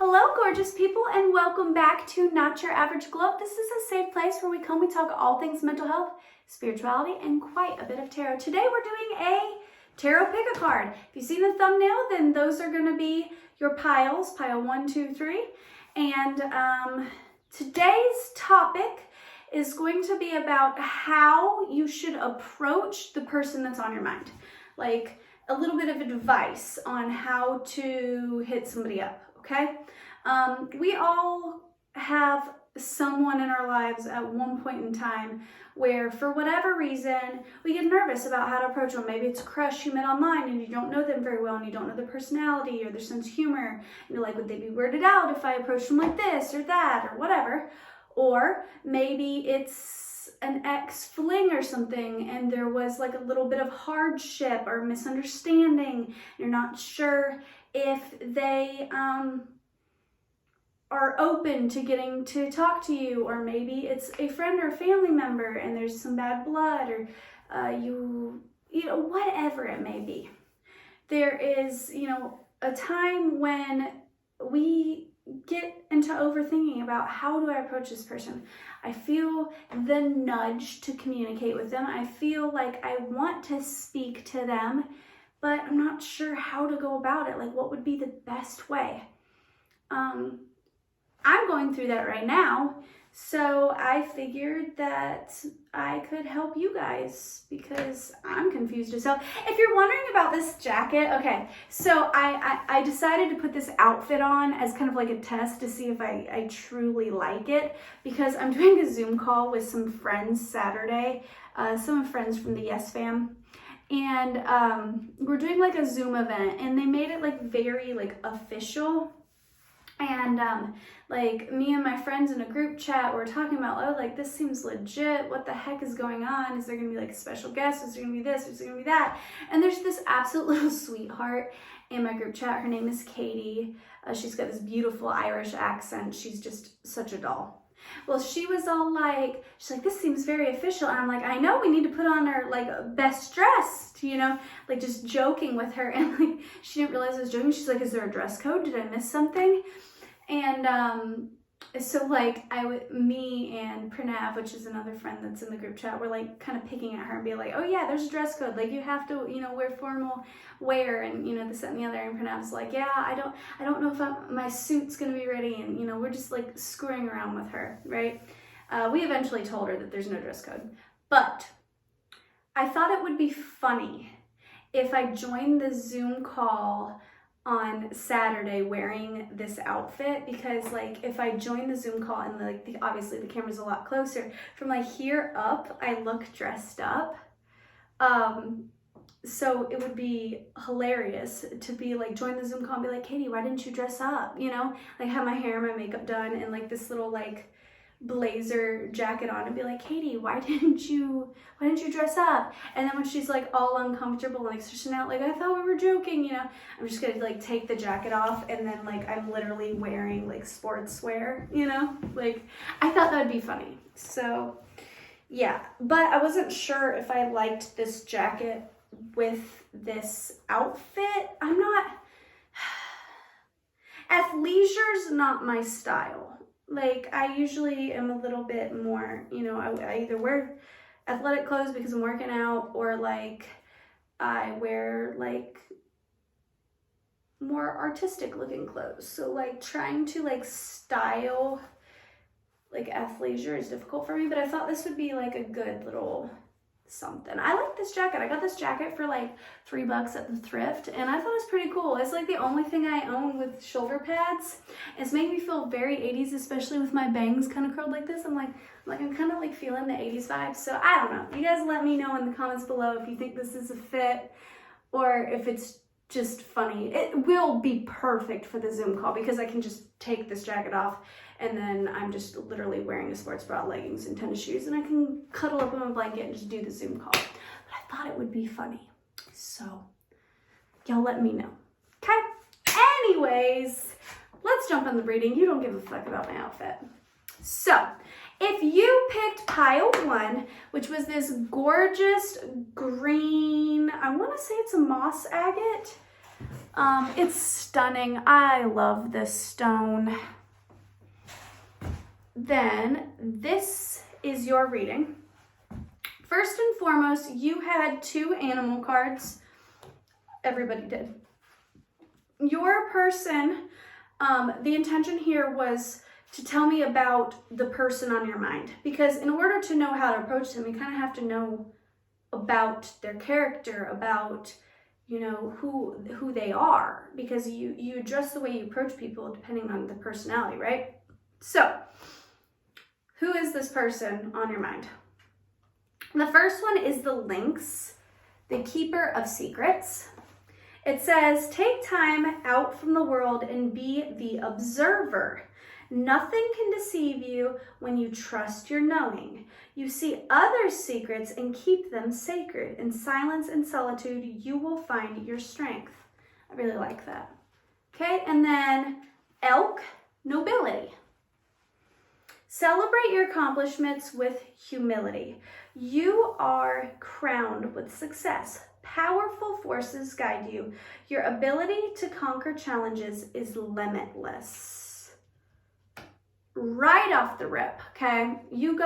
Hello, gorgeous people, and welcome back to Not Your Average Glow Up. This is a safe place where we talk all things mental health, spirituality, and quite a bit of tarot. Today we're doing a tarot pick a card. If you see the thumbnail, then those are going to be your piles, pile 1, 2, 3. And today's topic is going to be about how you should approach the person that's on your mind. Like a little bit of advice on how to hit somebody up. Okay, we all have someone in our lives at one point in time where for whatever reason we get nervous about how to approach them. Maybe it's a crush you met online and you don't know them very well and you don't know their personality or their sense of humor. And you're like, would they be weirded out if I approached them like this or that or whatever? Or maybe it's an ex-fling or something and there was like a little bit of hardship or misunderstanding. You're not sure if they are open to getting to talk to you, or maybe it's a friend or a family member and there's some bad blood, or you know, whatever it may be. There is, a time when we get into overthinking about how do I approach this person. I feel the nudge to communicate with them. I feel like I want to speak to them, but I'm not sure how to go about it. Like, what would be the best way? I'm going through that right now, so I figured that I could help you guys because I'm confused as hell. If you're wondering about this jacket, okay, so I decided to put this outfit on as kind of like a test to see if I truly like it, because I'm doing a Zoom call with some friends Saturday, some friends from the Yes Fam. And we're doing like a Zoom event, and they made it like very like official. And like me and my friends in a group chat were talking about, oh, like this seems legit. What the heck is going on? Is there gonna be like a special guest? Is there gonna be this? Is there gonna be that? And there's this absolute little sweetheart in my group chat. Her name is Katie. She's got this beautiful Irish accent. She's just such a doll. Well, she was all like, she's like, this seems very official. And I'm like, I know, we need to put on our like best dressed, like just joking with her. And like, she didn't realize I was joking. She's like, is there a dress code? Did I miss something? And so like me and Pranav, which is another friend that's in the group chat, we're like kind of picking at her and be like, oh yeah, there's a dress code. Like you have to, wear formal wear and, this, that, and the other. And Pranav's like, yeah, I don't know if my suit's going to be ready. And, we're just like screwing around with her, right? We eventually told her that there's no dress code, but I thought it would be funny if I joined the Zoom call on Saturday wearing this outfit, because like if I join the Zoom call and like obviously the camera's a lot closer, from like here up I look dressed up, so it would be hilarious to be like join the Zoom call and be like, Katie, why didn't you dress up, like have my hair and my makeup done and like this little like blazer jacket on, and be like, Katie, why didn't you dress up? And then when she's like all uncomfortable and like stretching out, like I thought we were joking, I'm just gonna like take the jacket off and then like I'm literally wearing like sportswear, like I thought that'd be funny. So yeah, but I wasn't sure if I liked this jacket with this outfit. I'm not, athleisure's not my style. Like, I usually am a little bit more, I either wear athletic clothes because I'm working out, or like I wear like more artistic looking clothes. So like trying to like style like athleisure is difficult for me, but I thought this would be like a good little something. I like this jacket. I got this jacket for like $3 at the thrift, and I thought it was pretty cool. It's like the only thing I own with shoulder pads. It's making me feel very 80s, especially with my bangs kind of curled like this. I'm kind of like feeling the 80s vibes. So I don't know. You guys let me know in the comments below if you think this is a fit or if it's just funny. It will be perfect for the Zoom call because I can just take this jacket off and then I'm just literally wearing a sports bra, leggings, and tennis shoes, and I can cuddle up in my blanket and just do the Zoom call. But I thought it would be funny. So y'all let me know. Okay? Anyways, let's jump on the reading. You don't give a fuck about my outfit. So if you picked pile 1, which was this gorgeous green, I want to say it's a moss agate, It's stunning. I love this stone. Then this is your reading. First and foremost, you had 2 animal cards. Everybody did. Your person, the intention here was to tell me about the person on your mind, because in order to know how to approach them, you kind of have to know about their character, about, you know, who they are, because you address the way you approach people depending on the personality, right? So, who is this person on your mind? The first one is the Lynx, the keeper of secrets. It says, take time out from the world and be the observer. Nothing can deceive you when you trust your knowing. You see others' secrets and keep them sacred. In silence and solitude, you will find your strength. I really like that. Okay, and then Elk, nobility. Celebrate your accomplishments with humility. You are crowned with success. Powerful forces guide you. Your ability to conquer challenges is limitless. Right off the rip, okay? You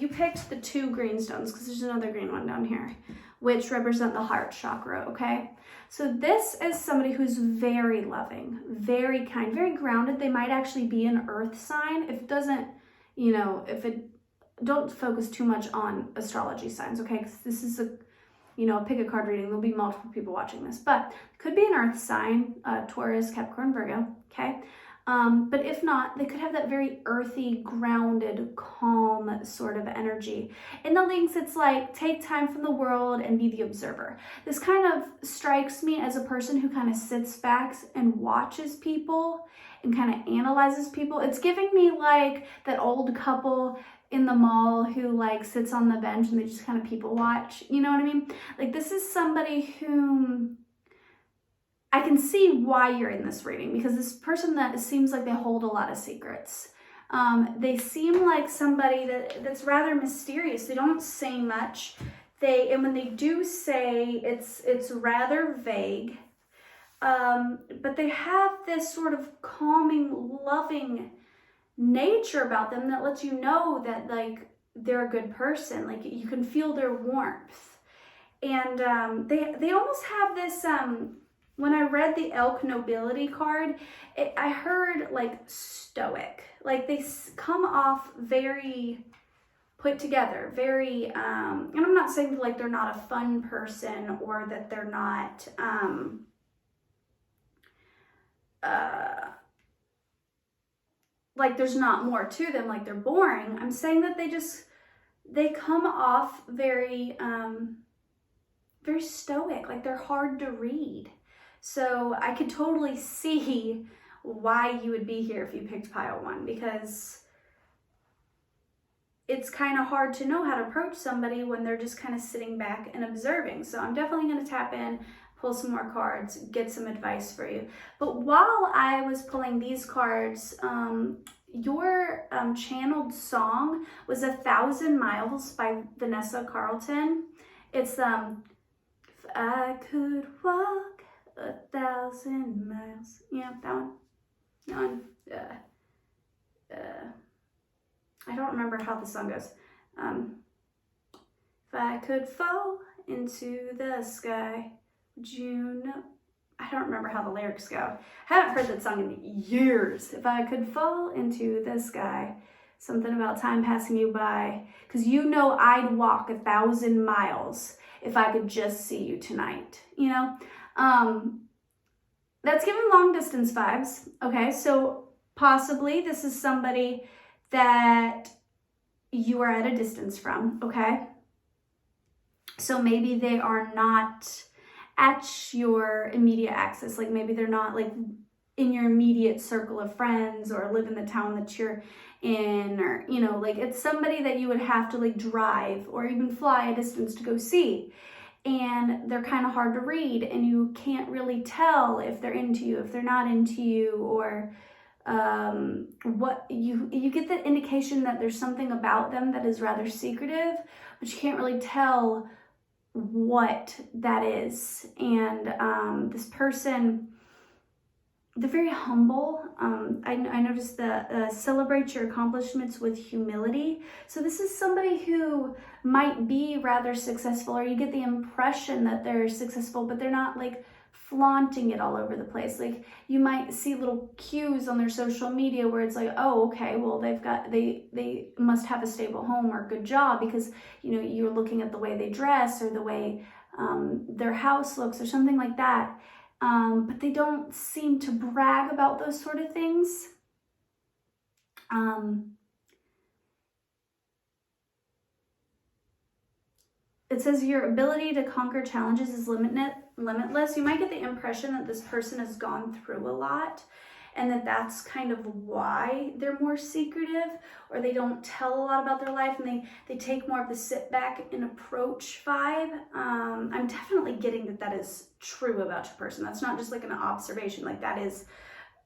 picked the 2 green stones, because there's another green one down here, which represent the heart chakra, okay? So this is somebody who's very loving, very kind, very grounded. They might actually be an earth sign. If it doesn't, you know, don't focus too much on astrology signs, okay? Because this is pick a card reading. There'll be multiple people watching this, but it could be an earth sign, Taurus, Capricorn, Virgo, okay? But if not, they could have that very earthy, grounded, calm sort of energy. In the Lynx, it's like, take time from the world and be the observer. This kind of strikes me as a person who kind of sits back and watches people and kind of analyzes people. It's giving me like that old couple in the mall who like sits on the bench and they just kind of people watch. You know what I mean? Like, this is somebody whom I can see why you're in this reading, because this person that seems like they hold a lot of secrets. They seem like somebody that's rather mysterious. They don't say much. And when they do say, it's rather vague. But they have this sort of calming, loving nature about them that lets you know that like they're a good person. Like, you can feel their warmth. And they almost have this when I read the Elk nobility card, I heard like stoic. Like, they come off very put together, very, and I'm not saying like they're not a fun person or that they're not, like there's not more to them, like they're boring. I'm saying that they come off very, very stoic, like they're hard to read. So I could totally see why you would be here if you picked pile 1, because it's kind of hard to know how to approach somebody when they're just kind of sitting back and observing. So I'm definitely going to tap in, pull some more cards, get some advice for you. But while I was pulling these cards, your channeled song was 1,000 Miles by Vanessa Carlton. It's, if I could walk 1,000 miles. Yeah, that one. That one. I don't remember how the song goes. If I could fall into the sky, would you know? I don't remember how the lyrics go. I haven't heard that song in years. If I could fall into the sky, something about time passing you by. Because you know I'd walk 1,000 miles if I could just see you tonight, you know? That's giving long distance vibes. Okay, so possibly this is somebody that you are at a distance from, okay? So maybe they are not at your immediate access. Like, maybe they're not like in your immediate circle of friends or live in the town that you're in, or, you know, like it's somebody that you would have to like drive or even fly a distance to go see. And they're kind of hard to read, and you can't really tell if they're into you, if they're not into you, or what you get the indication that there's something about them that is rather secretive, but you can't really tell what that is. And this person, they're very humble. I noticed that celebrate your accomplishments with humility. So this is somebody who might be rather successful, or you get the impression that they're successful, but they're not like flaunting it all over the place. Like you might see little cues on their social media where it's like, oh, okay, well they must have a stable home or a good job, because you know you're looking at the way they dress or the way their house looks or something like that. But they don't seem to brag about those sort of things. It says your ability to conquer challenges is limitless. You might get the impression that this person has gone through a lot, and that's kind of why they're more secretive, or they don't tell a lot about their life, and they take more of the sit back and approach vibe. I'm definitely getting that is true about your person. That's not just like an observation. Like that is,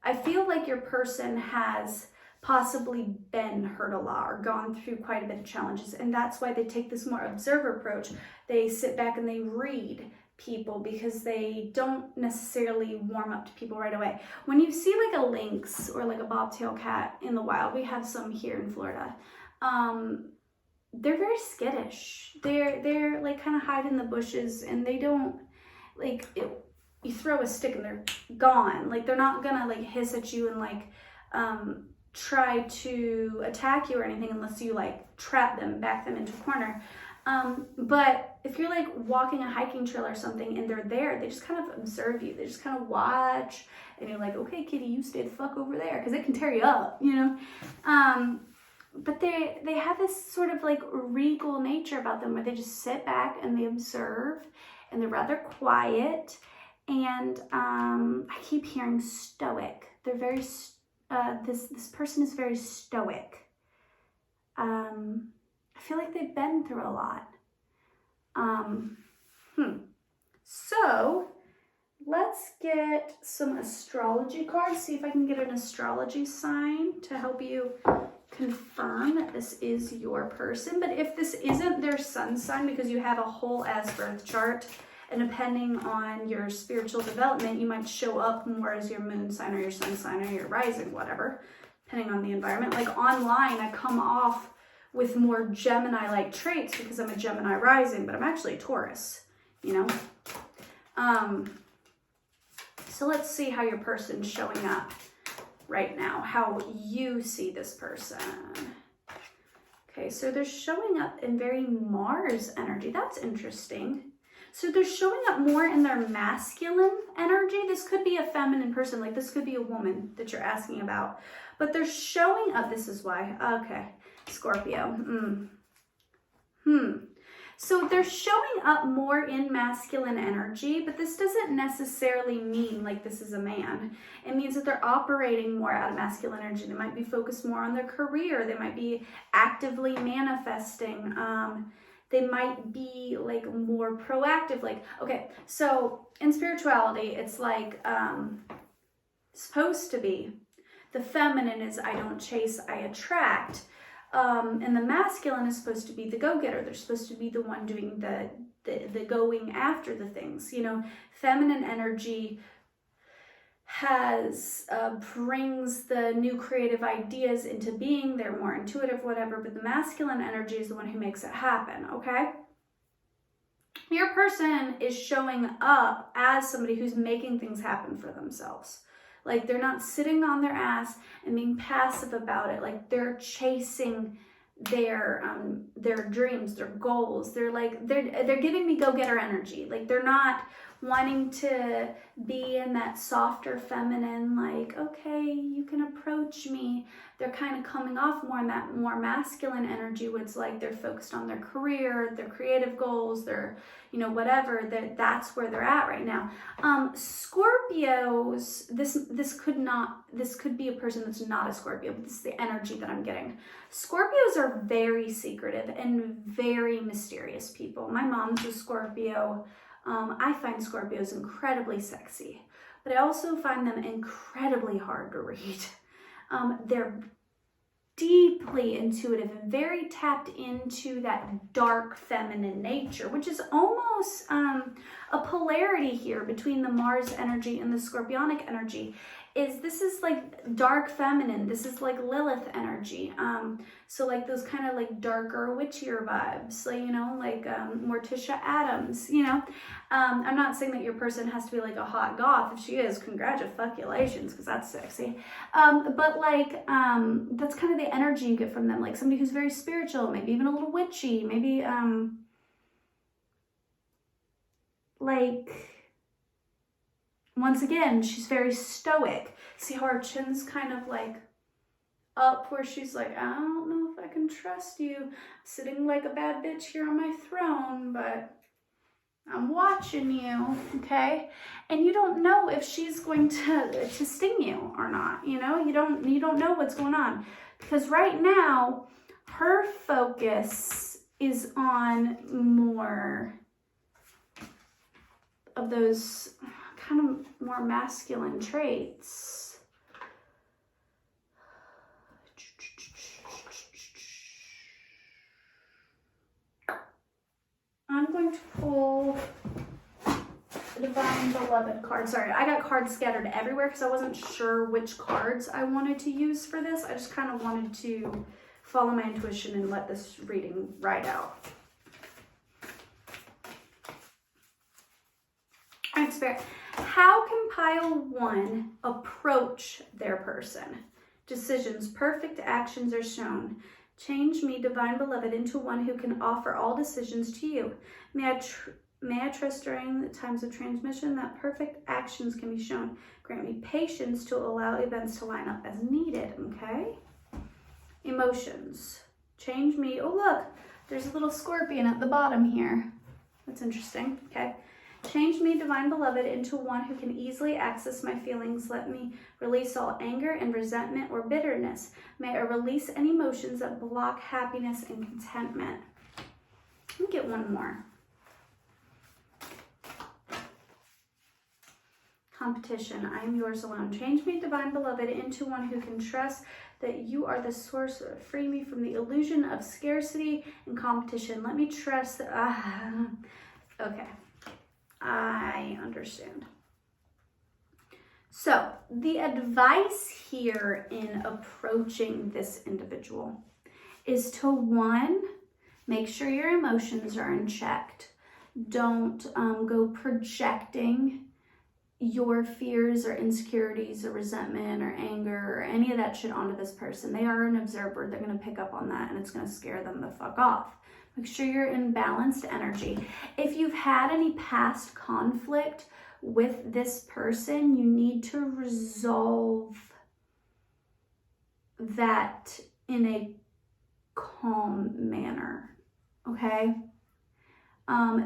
I feel like your person has possibly been hurt a lot or gone through quite a bit of challenges, and that's why they take this more observer approach. They sit back and they read people because they don't necessarily warm up to people right away. When you see like a lynx or like a bobtail cat in the wild, we have some here in Florida, they're very skittish. They're like kind of hide in the bushes, and they don't like it. You throw a stick and they're gone. Like they're not gonna like hiss at you and like try to attack you or anything unless you like trap them, back them into a corner. But if you're like walking a hiking trail or something and they're there, they just kind of observe you. They just kind of watch, and you're like, okay, kitty, you stay the fuck over there, because it can tear you up, you know? But they have this sort of like regal nature about them where they just sit back and they observe, and they're rather quiet. And I keep hearing stoic. They're very this person is very stoic. I feel like they've been through a lot. So let's get some astrology cards, see if I can get an astrology sign to help you confirm that this is your person. But if this isn't their sun sign, because you have a whole ass birth chart, and depending on your spiritual development, you might show up more as your moon sign or your sun sign or your rising, whatever, depending on the environment. Like online, I come off with more Gemini-like traits because I'm a Gemini rising, but I'm actually a Taurus, you know? So let's see how your person's showing up right now, how you see this person. Okay, so they're showing up in very Mars energy. That's interesting. So they're showing up more in their masculine energy. This could be a feminine person, like this could be a woman that you're asking about. But they're showing up, this is why. Okay, Scorpio. So they're showing up more in masculine energy, but this doesn't necessarily mean like this is a man. It means that they're operating more out of masculine energy. They might be focused more on their career. They might be actively manifesting. They might be like more proactive. Like, okay, so in spirituality, it's like supposed to be the feminine is I don't chase, I attract. And the masculine is supposed to be the go-getter. They're supposed to be the one doing the going after the things. You know, feminine energy brings the new creative ideas into being. They're more intuitive, whatever, but the masculine energy is the one who makes it happen, okay? Your person is showing up as somebody who's making things happen for themselves. Like they're not sitting on their ass and being passive about it. Like they're chasing their dreams, their goals. They're giving me go-getter energy. Like they're not wanting to be in that softer feminine, like, okay, you can approach me. They're kind of coming off more in that more masculine energy where it's like they're focused on their career, their creative goals, their, you know, whatever, that's where they're at right now. Scorpios, this could be a person that's not a Scorpio, but this is the energy that I'm getting. Scorpios are very secretive and very mysterious people. My mom's a Scorpio. I find Scorpios incredibly sexy, but I also find them incredibly hard to read. They're deeply intuitive and very tapped into that dark feminine nature, which is almost a polarity here between the Mars energy and the Scorpionic energy. This is like dark feminine. This is like Lilith energy. So like those kind of like darker, witchier vibes, like, you know, like Morticia Adams, you know. I'm not saying that your person has to be like a hot goth. If she is, congratulations, because that's sexy. But like, that's kind of the energy you get from them. Like somebody who's very spiritual, maybe even a little witchy, maybe, like, once again, she's very stoic. See how her chin's kind of like up, where she's like, I don't know if I can trust you. Sitting like a bad bitch here on my throne, but I'm watching you, okay? And you don't know if she's going to sting you or not, you know? You don't know what's going on. Because right now, her focus is on more of those kind of more masculine traits. I'm going to pull the Divine Beloved card. Sorry, I got cards scattered everywhere because I wasn't sure which cards I wanted to use for this. I just kind of wanted to follow my intuition and let this reading ride out. All right, Spirit. How can pile 1 approach their person? Decisions, perfect actions are shown. Change me, Divine Beloved, into one who can offer all decisions to you. May I trust during the times of transmission that perfect actions can be shown. Grant me patience to allow events to line up as needed, okay? Emotions. Change me. Oh, look, there's a little scorpion at the bottom here. That's interesting, okay? Change me, Divine Beloved, into one who can easily access my feelings. Let me release all anger and resentment or bitterness. May I release any emotions that block happiness and contentment. Let me get one more. Competition. I am yours alone. Change me, Divine Beloved, into one who can trust that you are the source. Free me from the illusion of scarcity and competition. Let me trust that... okay. I understand. So the advice here in approaching this individual is to, 1, make sure your emotions are in check. Don't go projecting your fears or insecurities or resentment or anger or any of that shit onto this person. They are an observer. They're going to pick up on that and it's going to scare them the fuck off. Make sure you're in balanced energy. If you've had any past conflict with this person, you need to resolve that in a calm manner, okay?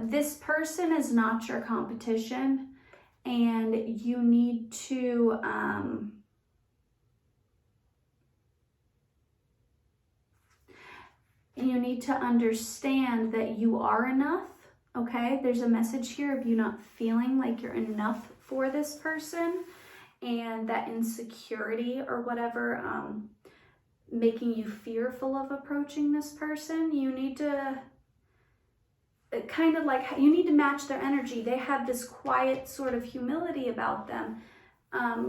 This person is not your competition, and you need to understand that you are enough, okay? There's a message here of you not feeling like you're enough for this person, and that insecurity or whatever making you fearful of approaching this person. You need to kind of like, you need to match their energy. They have this quiet sort of humility about them.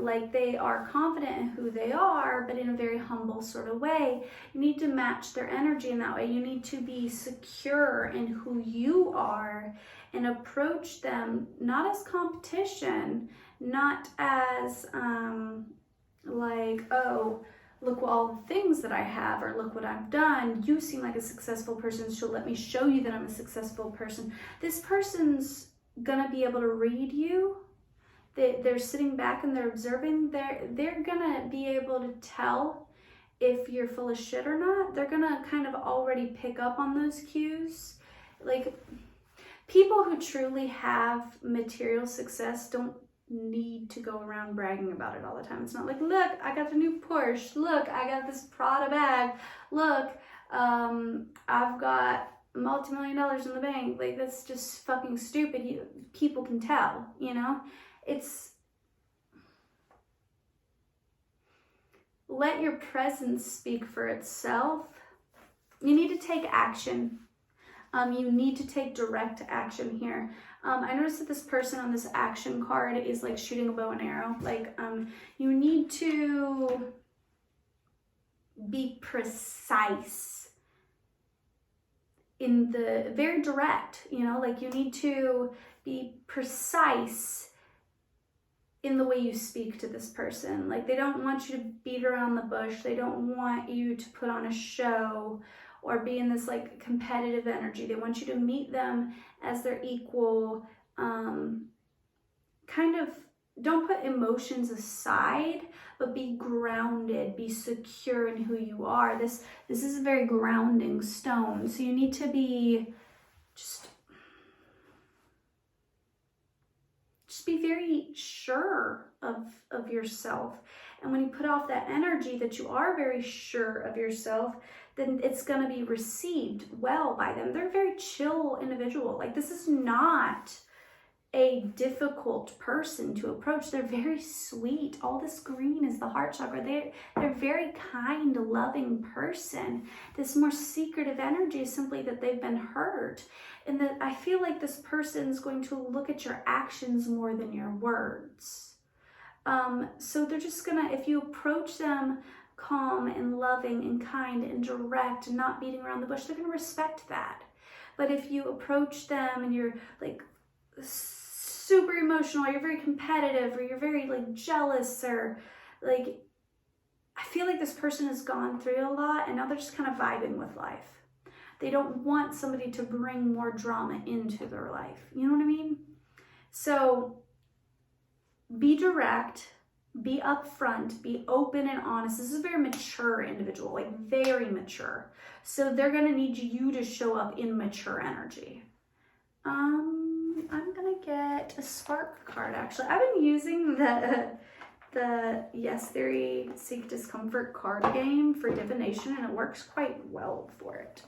Like they are confident in who they are, but in a very humble sort of way. You need to match their energy in that way. You need to be secure in who you are and approach them not as competition, not as like, oh, look at all the things that I have, or look what I've done. You seem like a successful person, so let me show you that I'm a successful person. This person's gonna be able to read you. They're sitting back and they're observing. They're gonna be able to tell if you're full of shit or not. They're gonna kind of already pick up on those cues. Like, people who truly have material success don't need to go around bragging about it all the time. It's not like, look, I got the new Porsche. Look, I got this Prada bag. Look, I've got multi-million dollars in the bank. Like, that's just fucking stupid. People can tell, you know? let your presence speak for itself. You need to take action. You need to take direct action here. I noticed that this person on this action card is like shooting a bow and arrow. Like, you need to be precise in the, very direct, you know, like you need to be precise in the way you speak to this person. Like, they don't want you to beat around the bush. They don't want you to put on a show or be in this like competitive energy. They want you to meet them as their equal. Kind of don't put emotions aside, but be grounded, be secure in who you are. This is a very grounding stone. So you need to be just be very sure of yourself. And when you put off that energy that you are very sure of yourself, then it's going to be received well by them. They're a very chill individual. Like, this is not a difficult person to approach. They're very sweet. All this green is the heart chakra. They're very kind, loving person. This more secretive energy is simply that they've been hurt. And that I feel like this person's going to look at your actions more than your words. So they're just gonna, if you approach them calm and loving and kind and direct and not beating around the bush, they're gonna respect that. But if you approach them and you're like super emotional, or you're very competitive, or you're very like jealous, or like, I feel like this person has gone through a lot and now they're just kind of vibing with life. They don't want somebody to bring more drama into their life. You know what I mean? So be direct, be upfront, be open and honest. This is a very mature individual, like very mature. So they're gonna need you to show up in mature energy. I'm gonna get a spark card actually. I've been using the Yes Theory Seek Discomfort card game for divination, and it works quite well for it.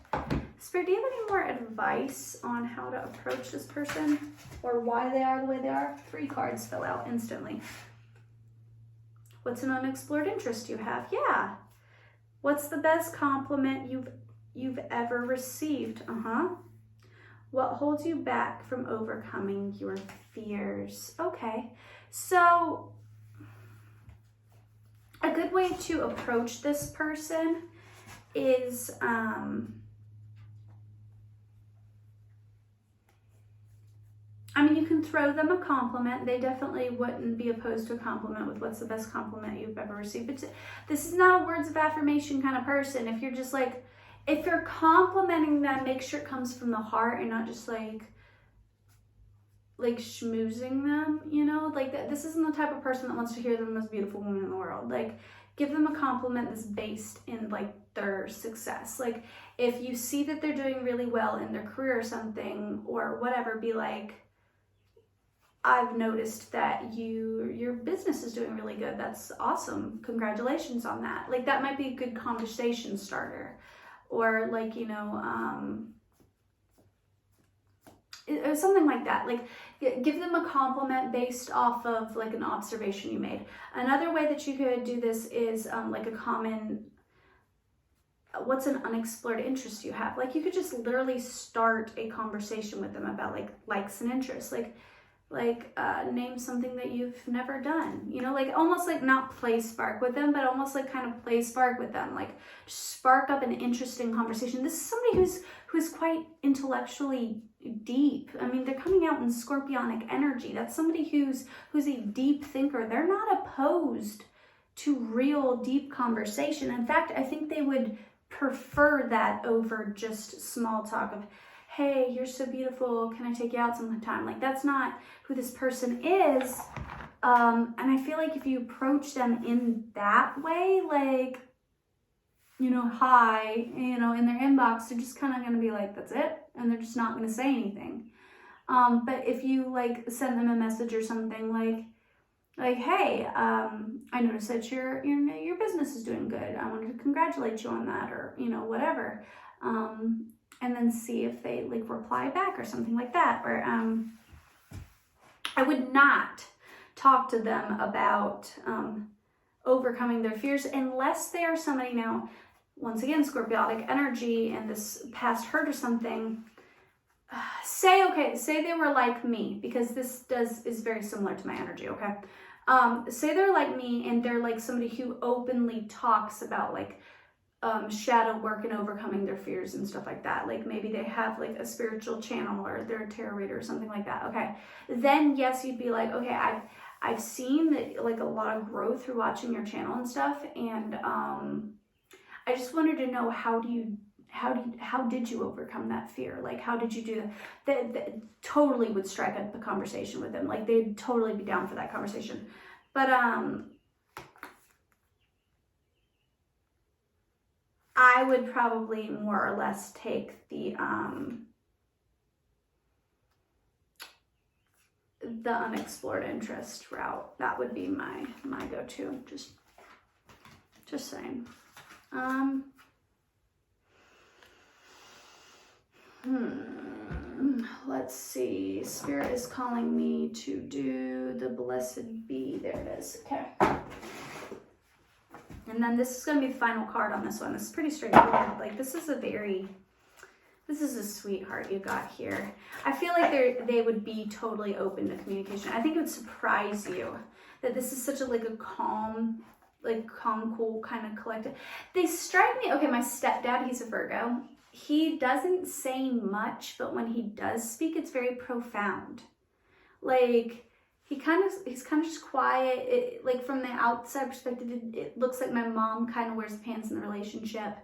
Spirit, do you have any more advice on how to approach this person or why they are the way they are? 3 cards fill out instantly. What's an unexplored interest you have? Yeah. What's the best compliment you've ever received? What holds you back from overcoming your fears? Okay. So a good way to approach this person is I mean, you can throw them a compliment. They definitely wouldn't be opposed to a compliment with what's the best compliment you've ever received. But this is not a words of affirmation kind of person. If you're just like, if you're complimenting them, make sure it comes from the heart and not just like schmoozing them, you know? Like, this isn't the type of person that wants to hear the most beautiful woman in the world. Like, give them a compliment that's based in like their success. Like, if you see that they're doing really well in their career or something or whatever, be like, I've noticed that your business is doing really good. That's awesome. Congratulations on that. Like, that might be a good conversation starter. Or like, you know, something like that. Like, give them a compliment based off of like an observation you made. Another way that you could do this is like a common, what's an unexplored interest you have? Like, you could just literally start a conversation with them about like likes and interests. Like name something that you've never done, you know, like almost like not play spark with them, but almost like kind of play spark with them, like spark up an interesting conversation. This is somebody who's quite intellectually deep. I mean, they're coming out in scorpionic energy. That's somebody who's a deep thinker. They're not opposed to real deep conversation. In fact, I think they would prefer that over just small talk of, hey, you're so beautiful, can I take you out sometime? Like, that's not who this person is. And I feel like if you approach them in that way, like, you know, hi, you know, in their inbox, they're just kind of going to be like, that's it. And they're just not going to say anything. But if you like send them a message or something like, hey, I noticed that your business is doing good. I wanted to congratulate you on that, or, you know, whatever. And then see if they like reply back or something like that. Or I would not talk to them about overcoming their fears, unless they are somebody now, once again, Scorpiotic energy and this past hurt or something. Say they were like me, because this is very similar to my energy, okay? Say they're like me and they're like somebody who openly talks about like shadow work and overcoming their fears and stuff like that. Like maybe they have like a spiritual channel or they're a tarot reader or something like that. Okay, then yes, you'd be like, okay, I've seen that, like, a lot of growth through watching your channel and stuff, and I just wanted to know how did you overcome that fear? Like, how did you do that? Totally would strike up a conversation with them. Like, they'd totally be down for that conversation. But I would probably more or less take the unexplored interest route. That would be my go-to. Just saying. Let's see. Spirit is calling me to do the Blessed Bee. There it is. Okay. And then this is going to be the final card on this one. This is pretty straightforward. Like, this is a sweetheart you got here. I feel like they would be totally open to communication. I think it would surprise you that this is such a calm, cool kind of collective. They strike me. Okay, my stepdad, he's a Virgo. He doesn't say much, but when he does speak, it's very profound. Like, he's kind of just quiet. Like, from the outside perspective, it looks like my mom kind of wears the pants in the relationship.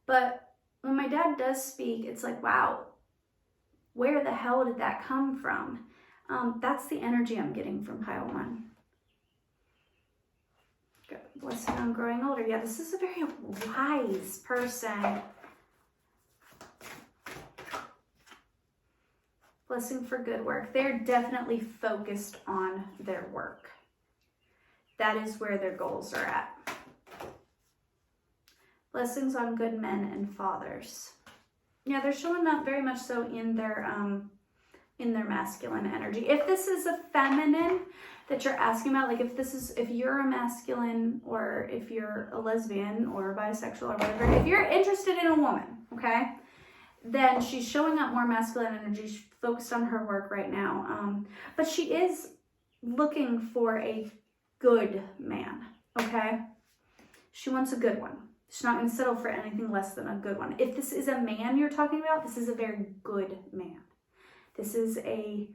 But when my dad does speak, it's like, wow, where the hell did that come from? That's the energy I'm getting from pile 1. Blessing on growing older. Yeah, this is a very wise person. Blessing for good work. They're definitely focused on their work. That is where their goals are at. Blessings on good men and fathers. Yeah, they're showing up very much so in their masculine energy. If this is a feminine that you're asking about, like if you're a masculine, or if you're a lesbian or bisexual or whatever, if you're interested in a woman, okay, then she's showing up more masculine energy. She's focused on her work right now. But she is looking for a good man, okay? She wants a good one. She's not going to settle for anything less than a good one. If this is a man you're talking about, this is a very good man. This is a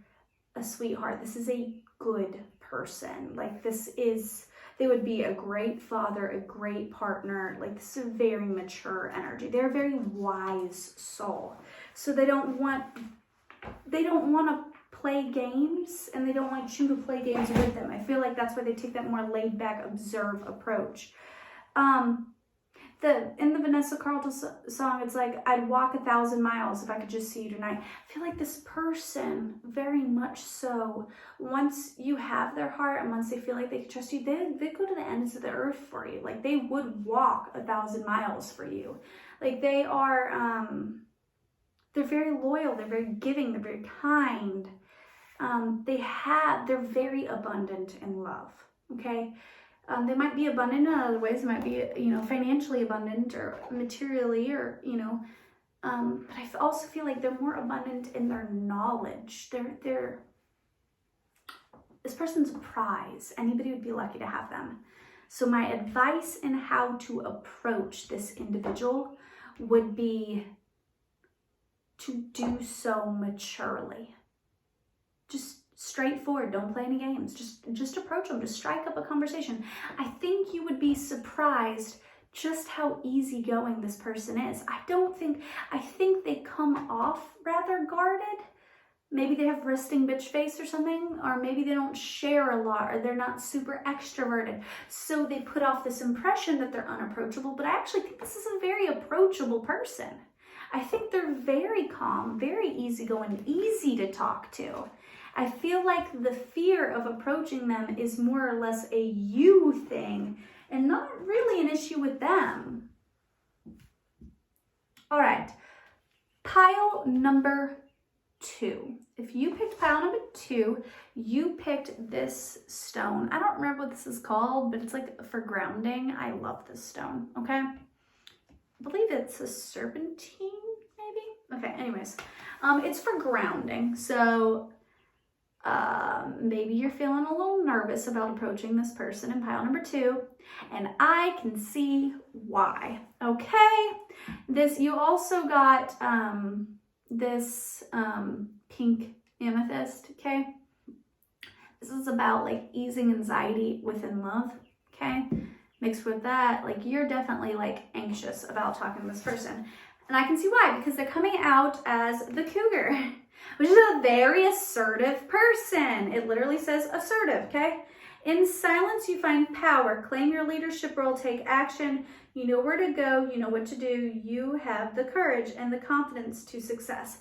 sweetheart. This is a good person. Like, they would be a great father, a great partner. Like, this is a very mature energy. They're a very wise soul. So they don't want to play games, and they don't want you to play games with them. I feel like that's why they take that more laid back, observe approach. In the Vanessa Carlton song, it's like, I'd walk 1,000 miles if I could just see you tonight. I feel like this person, very much so, once you have their heart and once they feel like they can trust you, they go to the ends of the earth for you. Like, they would walk 1,000 miles for you. Like, they are, they're very loyal, they're very giving, they're very kind. They're very abundant in love, okay? They might be abundant in other ways. They might be, financially abundant or materially, or, but I also feel like they're more abundant in their knowledge. This person's a prize. Anybody would be lucky to have them. So my advice in how to approach this individual would be to do so maturely. Just straightforward. Don't play any games. Just approach them. Just strike up a conversation. I think you would be surprised just how easygoing this person is. I think they come off rather guarded. Maybe they have resting bitch face or something, or maybe they don't share a lot, or they're not super extroverted. So they put off this impression that they're unapproachable, but I actually think this is a very approachable person. I think they're very calm, very easygoing, easy to talk to. I feel like the fear of approaching them is more or less a you thing and not really an issue with them. All right, pile number 2. if you picked pile number 2, you picked this stone. I don't remember what this is called, but it's like for grounding. I love this stone, okay? I believe it's a serpentine, maybe? Okay, anyways. It's for grounding, so maybe you're feeling a little nervous about approaching this person in pile number 2, and I can see why, okay? You also got this pink amethyst, okay? This is about like easing anxiety within love, okay? Mixed with that, like you're definitely like anxious about talking to this person. And I can see why, because they're coming out as the cougar, which is a very assertive person. It literally says assertive, okay? In silence, you find power. Claim your leadership role, take action. You know where to go, you know what to do. You have the courage and the confidence to success.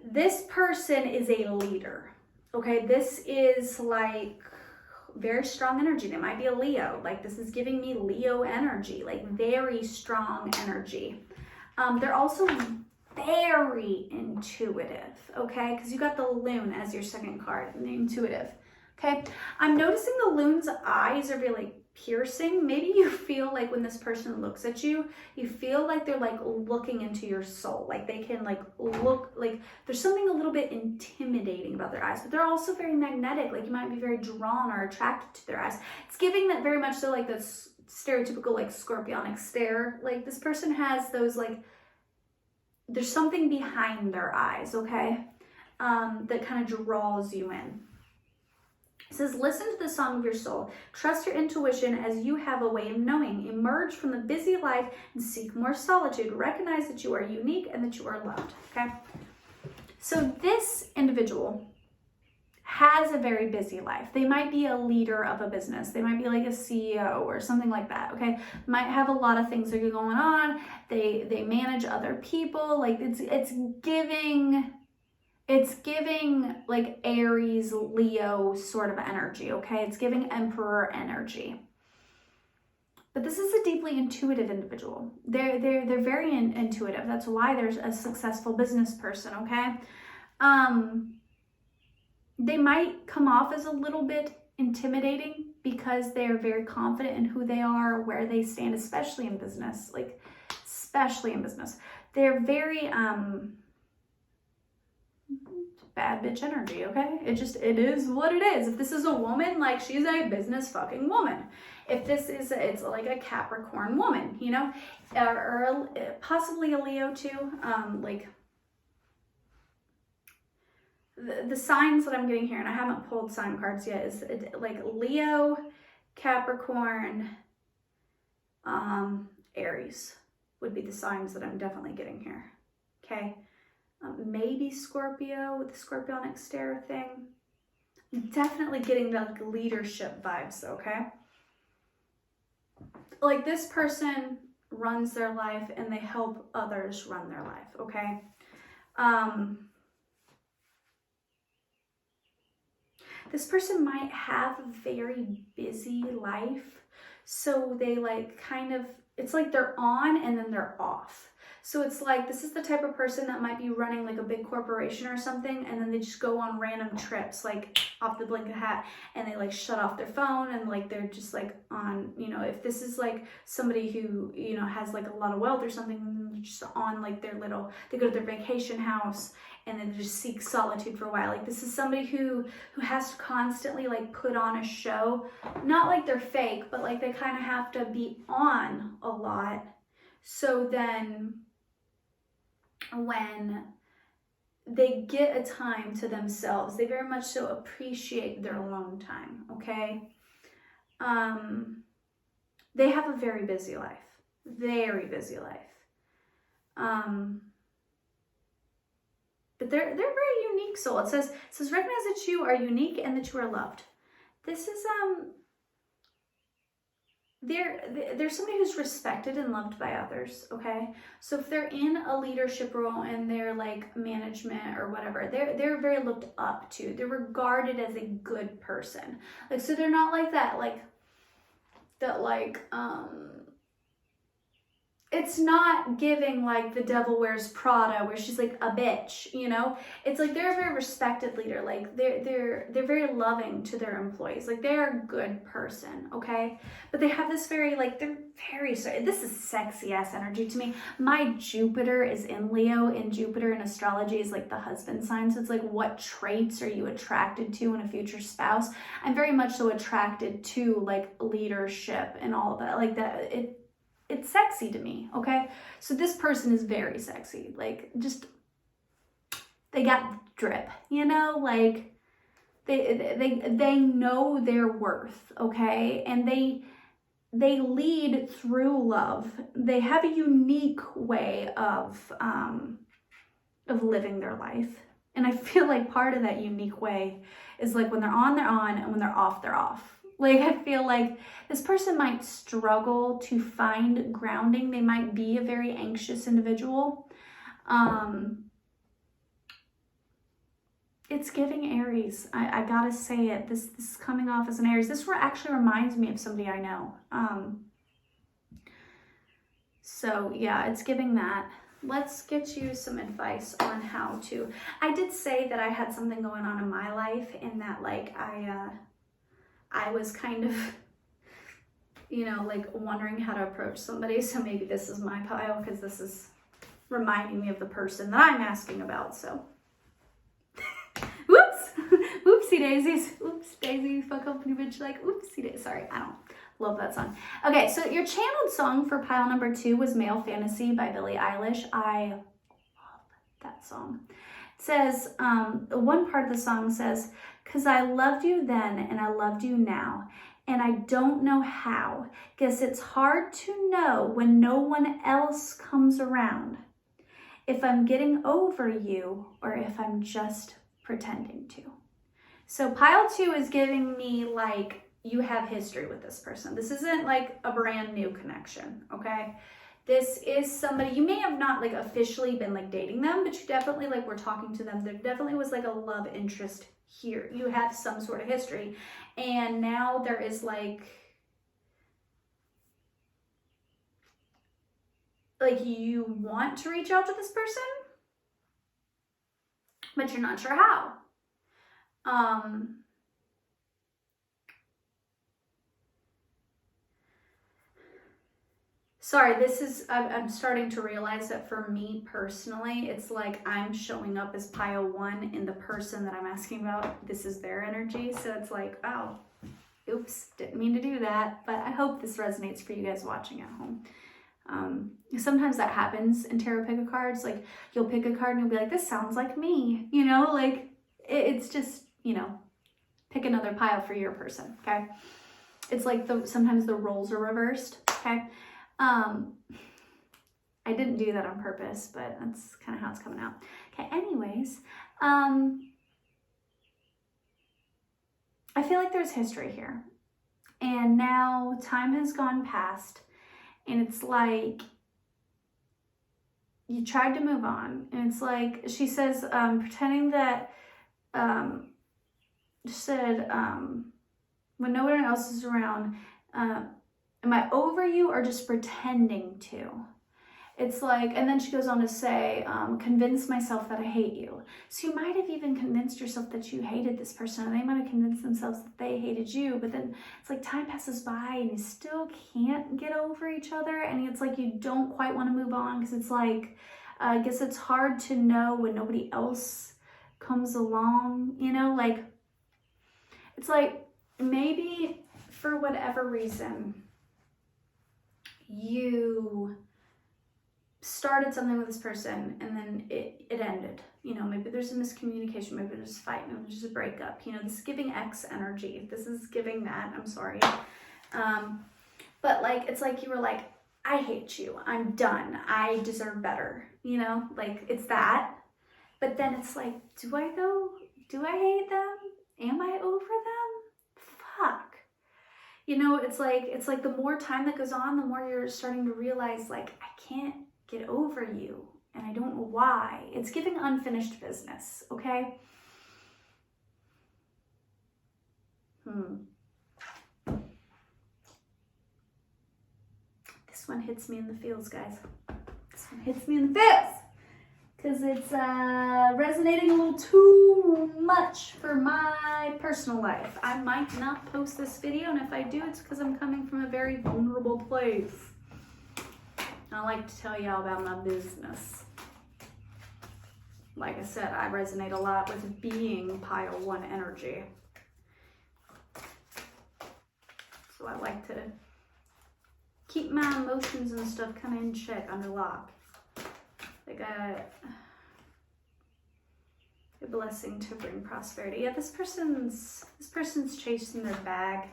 This person is a leader, okay? This is like very strong energy. They might be a Leo. Like this is giving me Leo energy, like very strong energy. They're also very intuitive, okay? Because you got the loon as your second card, and the intuitive, okay? I'm noticing the loon's eyes are really piercing. Maybe you feel like when this person looks at you, you feel like they're like looking into your soul. Like they can like look, like there's something a little bit intimidating about their eyes, but they're also very magnetic. Like you might be very drawn or attracted to their eyes. It's giving that very much so like this stereotypical like scorpionic stare. Like this person has those like, there's something behind their eyes, okay? That kind of draws you in. It says, listen to the song of your soul. Trust your intuition as you have a way of knowing. Emerge from the busy life and seek more solitude. Recognize that you are unique and that you are loved, okay? So this individual has a very busy life. They might be a leader of a business. They might be like a CEO or something like that, okay? Might have a lot of things that are going on. They manage other people. Like it's giving like Aries, Leo sort of energy, okay? It's giving Emperor energy. But this is a deeply intuitive individual. They're very intuitive. That's why there's a successful business person, okay? They might come off as a little bit intimidating because they're very confident in who they are, where they stand, especially in business, like especially in business. They're very, bad bitch energy, okay? It is what it is. If this is a woman, like she's a business fucking woman. If this is, it's like a Capricorn woman, you know, or possibly a Leo too. Like the signs that I'm getting here, and I haven't pulled sign cards yet, is like Leo, Capricorn, Aries would be the signs that I'm definitely getting here, okay? Maybe Scorpio with the scorpionic stare thing. I'm definitely getting the like, leadership vibes, okay? Like this person runs their life and they help others run their life, okay? This person might have a very busy life, so they like kind of, it's like they're on and then they're off. So it's like, this is the type of person that might be running like a big corporation or something, and then they just go on random trips, like off the blink of a hat, and they like shut off their phone, and like they're just like on, you know, if this is like somebody who, you know, has like a lot of wealth or something, and they're just on like their little, they go to their vacation house, and then just seek solitude for a while. Like this is somebody who has to constantly like put on a show, not like they're fake, but like they kind of have to be on a lot. So then when they get a time to themselves, they very much so appreciate their alone time, okay? They have a very busy life, very busy life. But they're very unique soul. It says recognize that you are unique and that you are loved. This is they're somebody who's respected and loved by others, okay? So if they're in a leadership role and they're like management or whatever, they're very looked up to. They're regarded as a good person. Like, so they're not like that, like it's not giving like the Devil Wears Prada where she's like a bitch, you know? It's like they're a very respected leader. Like they're very loving to their employees. Like they're a good person, okay? But they have this very like this is sexy ass energy to me. My Jupiter is in Leo, and Jupiter in astrology is like the husband sign. So it's like, what traits are you attracted to in a future spouse? I'm very much so attracted to like leadership and all of that. Like that it's sexy to me, okay? So this person is very sexy. Like, just, they got drip, you know? Like, they know their worth, okay? And they lead through love. They have a unique way of living their life. And I feel like part of that unique way is like when they're on, and when they're off, they're off. Like, I feel like this person might struggle to find grounding. They might be a very anxious individual. It's giving Aries. I gotta say it. This is coming off as an Aries. This actually reminds me of somebody I know. So yeah, it's giving that. Let's get you some advice on how to. I did say that I had something going on in my life, and that like I was kind of, you know, like wondering how to approach somebody. So maybe this is my pile, because this is reminding me of the person that I'm asking about. So, whoops, oopsie daisies, oops daisies, fuck up you bitch, like oopsie daisies. Sorry, I don't love that song. Okay, so your channeled song for pile number 2 was Male Fantasy by Billie Eilish. I love that song. It says, one part of the song says, "'Cause I loved you then and I loved you now, and I don't know how. Guess it's hard to know when no one else comes around. If I'm getting over you or if I'm just pretending to." So pile 2 is giving me like, you have history with this person. This isn't like a brand new connection, okay? This is somebody, you may have not like officially been like dating them, but you definitely like were talking to them. There definitely was like a love interest here. You have some sort of history, and now there is like you want to reach out to this person, but you're not sure how. Sorry, I'm starting to realize that for me personally, it's like I'm showing up as pile 1, and the person that I'm asking about, this is their energy. So it's like, oh, oops, didn't mean to do that. But I hope this resonates for you guys watching at home. Sometimes that happens in tarot pick-a cards. Like, you'll pick a card and you'll be like, this sounds like me, you know? Like, it's just, you know, pick another pile for your person, okay? It's like sometimes the roles are reversed, okay? I didn't do that on purpose, but that's kind of how it's coming out. Okay, anyways, I feel like there's history here. And now time has gone past, and it's like you tried to move on. And it's like, she says, pretending that, said, when no one else is around, am I over you or just pretending to? It's like, and then she goes on to say, convince myself that I hate you. So you might have even convinced yourself that you hated this person, and they might have convinced themselves that they hated you, but then it's like time passes by and you still can't get over each other, and it's like you don't quite want to move on, because it's like, I guess it's hard to know when nobody else comes along, you know? Like, it's like maybe for whatever reason, you started something with this person and then it ended. You know, maybe there's a miscommunication, maybe there's a fight, maybe there's a breakup. You know, this is giving X energy. This is giving that. I'm sorry. But like, it's like you were like, I hate you. I'm done. I deserve better. You know, like it's that. But then it's like, do I hate them? Am I over them? Fuck. You know, it's like the more time that goes on, the more you're starting to realize, like, I can't get over you, and I don't know why. It's giving unfinished business, okay? This one hits me in the feels, guys. This one hits me in the feels. Because it's resonating a little too much for my personal life. I might not post this video, and if I do, it's because I'm coming from a very vulnerable place. I like to tell y'all about my business. Like I said, I resonate a lot with being pile 1 energy. So I like to keep my emotions and stuff kind of in check, under lock. Like a blessing to bring prosperity. Yeah, this person's chasing their bag.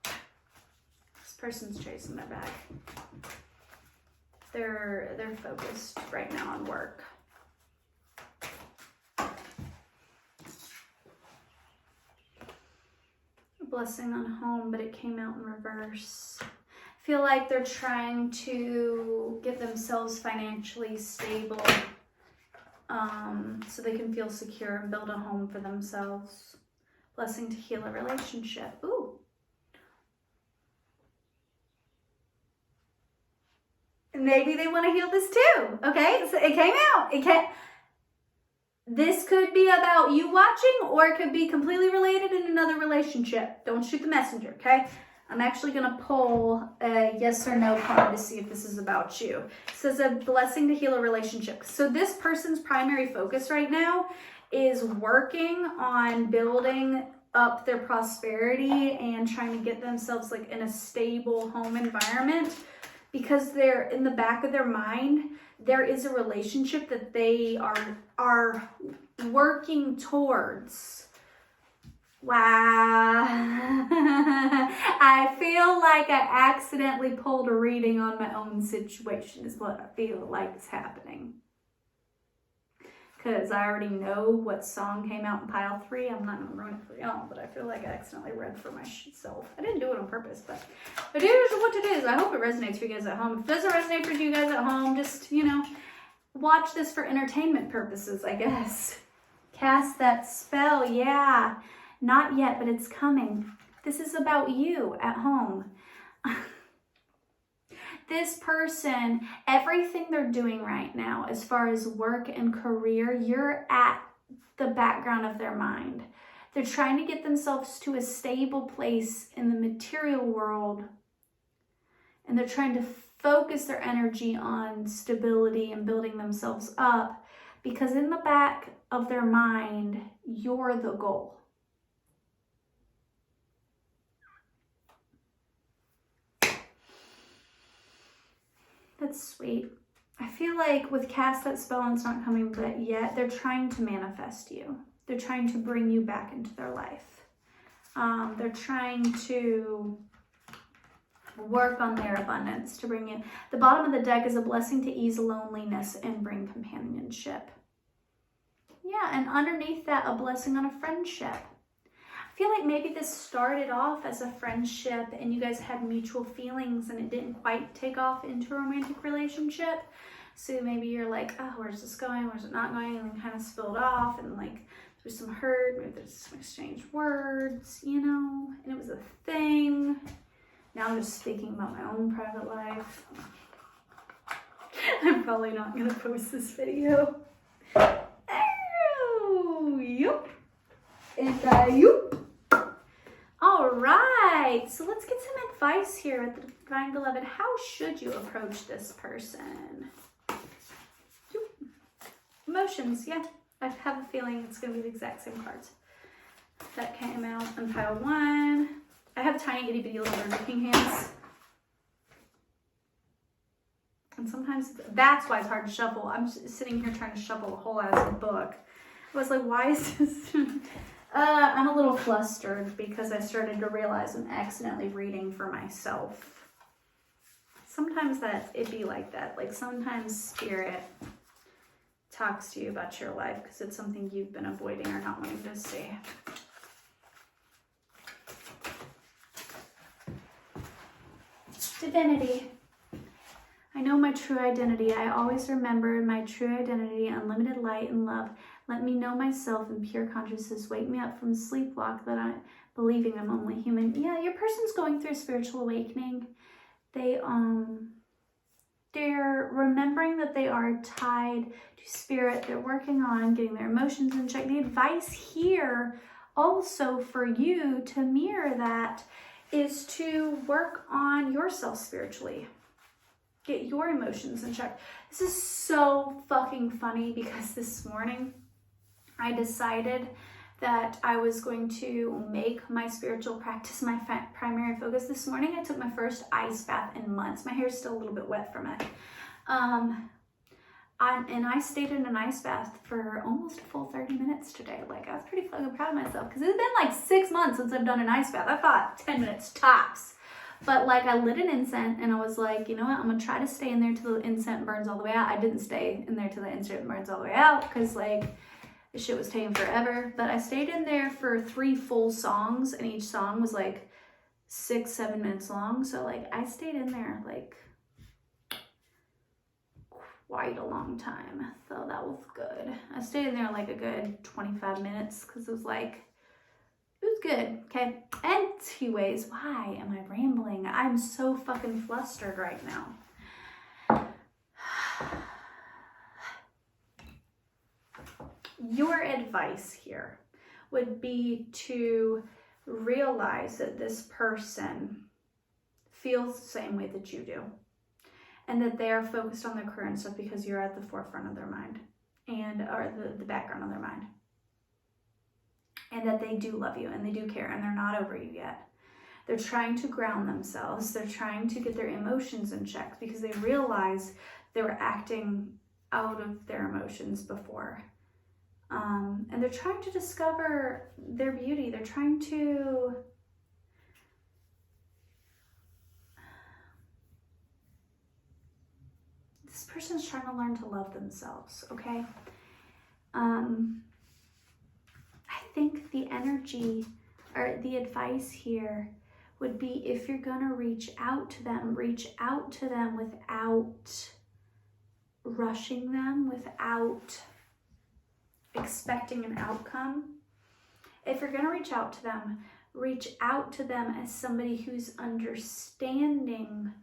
This person's chasing their bag. They're focused right now on work. A blessing on home, but it came out in reverse. I feel like they're trying to get themselves financially stable so they can feel secure and build a home for themselves. Blessing to heal a relationship. Ooh. Maybe they want to heal this too. Okay, so it came out. This could be about you watching, or it could be completely related in another relationship. Don't shoot the messenger, okay? I'm actually going to pull a yes or no card to see if this is about you. It says a blessing to heal a relationship. So this person's primary focus right now is working on building up their prosperity and trying to get themselves like in a stable home environment, because they're in the back of their mind, there is a relationship that they are working towards. Wow. I feel like I accidentally pulled a reading on my own situation is what I feel like is happening. Because I already know what song came out in pile 3. I'm not going to ruin it for y'all, but I feel like I accidentally read for myself. I didn't do it on purpose, but it is what it is. I hope it resonates for you guys at home. If it doesn't resonate for you guys at home, just, watch this for entertainment purposes, I guess. Cast that spell, yeah. Not yet, but it's coming. This is about you at home. This person, everything they're doing right now, as far as work and career, you're at the background of their mind. They're trying to get themselves to a stable place in the material world, and they're trying to focus their energy on stability and building themselves up, because in the back of their mind, you're the goal. That's sweet. I feel like with cast that spell and it's not coming yet, they're trying to manifest you. They're trying to bring you back into their life. They're trying to work on their abundance to bring in. The bottom of the deck is a blessing to ease loneliness and bring companionship. Yeah, and underneath that, a blessing on a friendship. I feel like maybe this started off as a friendship and you guys had mutual feelings and it didn't quite take off into a romantic relationship. So maybe you're like, oh, where's this going? Where's it not going? And then kind of spilled off, and like there's some hurt, maybe there's some exchanged words, and it was a thing. Now I'm just speaking about my own private life. I'm probably not going to post this video. Oh, yup. And yup. All right, so let's get some advice here with the Divine Beloved. How should you approach this person? Emotions, yeah. I have a feeling it's going to be the exact same cards that came out in pile 1. I have tiny itty bitty little looking hands. And sometimes that's why it's hard to shuffle. I'm sitting here trying to shuffle a whole ass book. I was like, why is this? I'm a little flustered because I started to realize I'm accidentally reading for myself. Sometimes it'd be like that. Like sometimes spirit talks to you about your life because it's something you've been avoiding or not wanting to see. Divinity. I know my true identity. I always remember my true identity, unlimited light and love. Let me know myself in pure consciousness. Wake me up from sleepwalk that I'm believing I'm only human. Yeah, your person's going through a spiritual awakening. they're remembering that they are tied to spirit. They're working on getting their emotions in check. The advice here also for you to mirror that is to work on yourself spiritually. Get your emotions in check. This is so fucking funny because this morning I decided that I was going to make my spiritual practice my primary focus. This morning I took my first ice bath in months. My hair's still a little bit wet from it. And I stayed in an ice bath for almost a full 30 minutes today. Like, I was pretty fucking proud of myself because it's been like 6 months since I've done an ice bath. I thought 10 minutes tops. But like, I lit an incense and I was like, you know what? I'm gonna try to stay in there till the incense burns all the way out. I didn't stay in there till the incense burns all the way out because like, this shit was taking forever. But I stayed in there for 3 full songs and each song was like 6-7 minutes long. So like, I stayed in there like quite a long time, so that was good. I stayed in there like a good 25 minutes because it was good. Okay, anyways, why am I rambling? I'm so fucking flustered right now. Your advice here would be to realize that this person feels the same way that you do. And that they are focused on their current stuff because you're at the forefront of their mind or the background of their mind. And that they do love you and they do care and they're not over you yet. They're trying to ground themselves. They're trying to get their emotions in check because they realize they were acting out of their emotions before. And they're trying to discover their beauty. They're trying to... This person's trying to learn to love themselves, okay? I think the energy or the advice here would be if you're gonna reach out to them without rushing them, without expecting an outcome. If you're gonna reach out to them as somebody who's understanding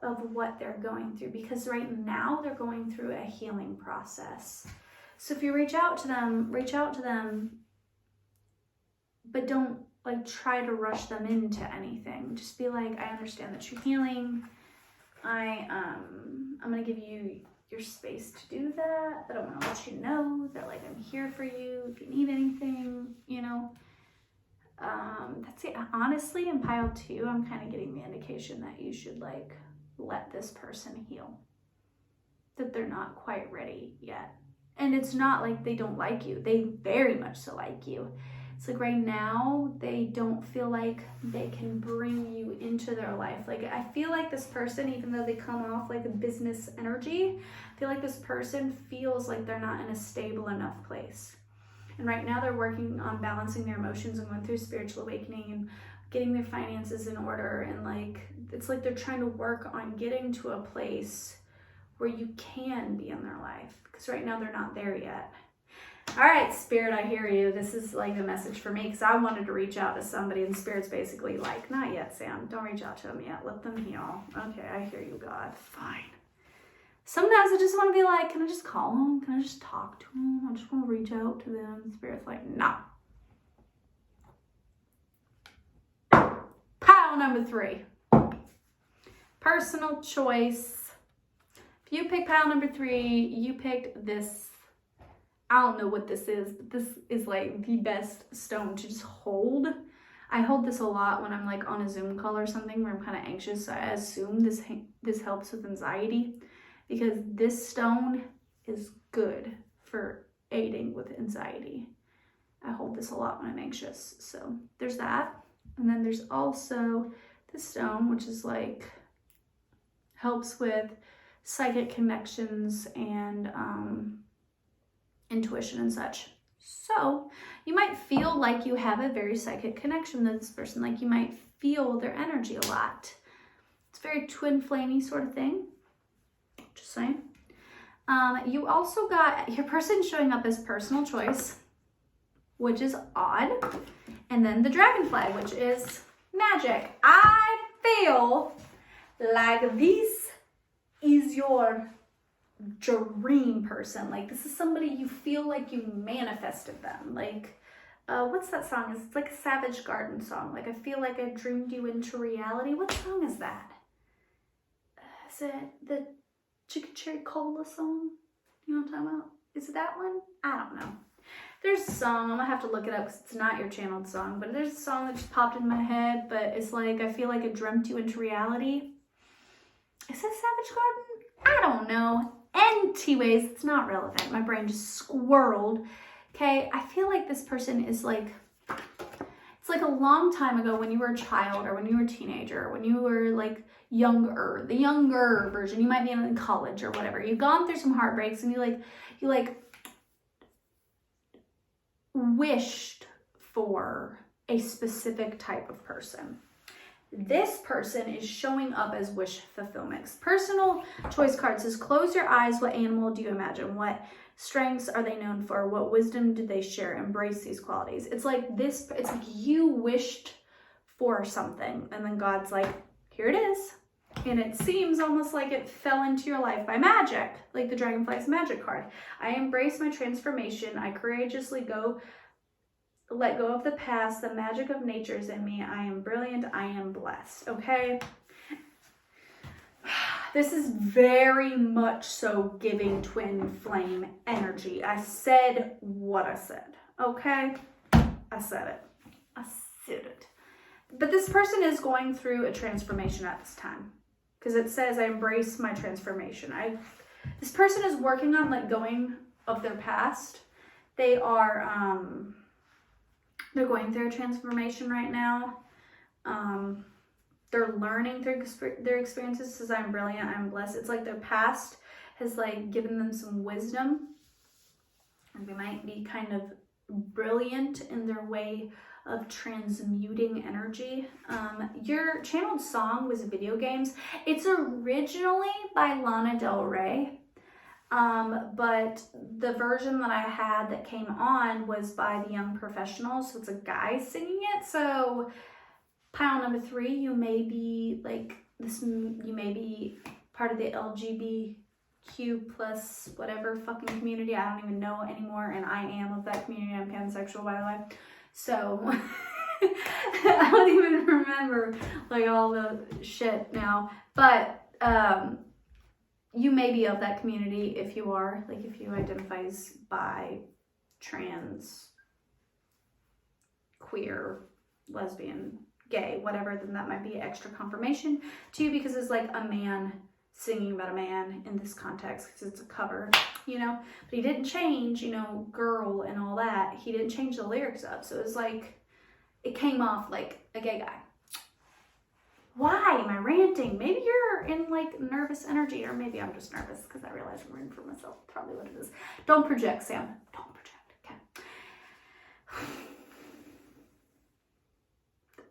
of what they're going through, because right now they're going through a healing process. So if you reach out to them, but don't like try to rush them into anything. Just be like, I understand that you're healing. I'm gonna give you your space to do that. I don't want to let you know that like I'm here for you if you need anything, you know. That's it. Honestly, in pile 2, I'm kind of getting the indication that you should like let this person heal, that they're not quite ready yet. And it's not like they don't like you. They very much so like you. It's like right now, they don't feel like they can bring you into their life. Like I feel like this person, even though they come off like a business energy, I feel like this person feels like they're not in a stable enough place. And right now they're working on balancing their emotions and going through spiritual awakening and getting their finances in order. And like, it's like they're trying to work on getting to a place where you can be in their life. Because right now they're not there yet. All right, Spirit, I hear you. This is like the message for me because I wanted to reach out to somebody and Spirit's basically like, not yet, Sam. Don't reach out to them yet. Let them heal. Okay, I hear you, God. Fine. Sometimes I just want to be like, can I just call them? Can I just talk to them? I just want to reach out to them. Spirit's like, no. Pile number 3. Personal choice. If you pick pile number 3, you picked this. I don't know what this is, but this is like the best stone to just hold. I hold this a lot when I'm like on a Zoom call or something where I'm kind of anxious. So I assume this helps with anxiety because this stone is good for aiding with anxiety. I hold this a lot when I'm anxious. So there's that. And then there's also this stone, which is like, helps with psychic connections and intuition and such. So you might feel like you have a very psychic connection with this person. Like you might feel their energy a lot. It's very twin flamey sort of thing. Just saying. You also got your person showing up as personal choice, which is odd. And then the dragonfly, which is magic. I feel Like, this is your dream person. Like, this is somebody you feel like you manifested them. Like, what's that song? It's like a Savage Garden song. Like, I feel like I dreamed you into reality. What song is that? Is it the Chicken Cherry Cola song? You know what I'm talking about? Is it that one? I don't know. There's a song, I'm gonna have to look it up because it's not your channeled song, but there's a song that just popped in my head, but it's like, I feel like I dreamt you into reality. Is it Savage Garden? I don't know. Anyways, it's not relevant. My brain just squirreled. Okay, I feel like this person is like, it's like a long time ago when you were a child or when you were a teenager, when you were like younger, the younger version. You might be in college or whatever. You've gone through some heartbreaks and you wished for a specific type of person. This person is showing up as wish fulfillment. Personal choice card says, close your eyes. What animal do you imagine? What strengths are they known for? What wisdom did they share? Embrace these qualities. It's like this, it's like you wished for something and then God's like, here it is. And it seems almost like it fell into your life by magic, like the Dragonfly's magic card. I embrace my transformation. I courageously let go of the past. The magic of nature is in me. I am brilliant. I am blessed. Okay. This is very much so giving twin flame energy. I said what I said. Okay. I said it. I said it. But this person is going through a transformation at this time. Because it says, I embrace my transformation. This person is working on let going of their past. They are, they're going through a transformation right now. They're learning through their experiences. It says, I'm brilliant, I'm blessed. It's like their past has like given them some wisdom. And they might be kind of brilliant in their way of transmuting energy. Your channeled song was video games. It's originally by Lana Del Rey, but the version that I had that came on was by the Young Professionals, so it's a guy singing it. So pile number 3, you may be like this, you may be part of the LGBTQ plus whatever fucking community. I don't even know anymore, and I am of that community. I'm pansexual, by the way. So I don't even remember like all the shit now, but you may be of that community if you are, like if you identify as bi, trans, queer, lesbian, gay, whatever, then that might be extra confirmation to you, because it's like a man singing about a man in this context because it's a cover, you know, but he didn't change, you know, girl and all that. He didn't change the lyrics up. So it was like, it came off like a gay guy. Why am I ranting? Maybe you're in like nervous energy, or maybe I'm just nervous because I realize I'm reading for myself. Probably what it is. Don't project, Sam. Don't project. Okay.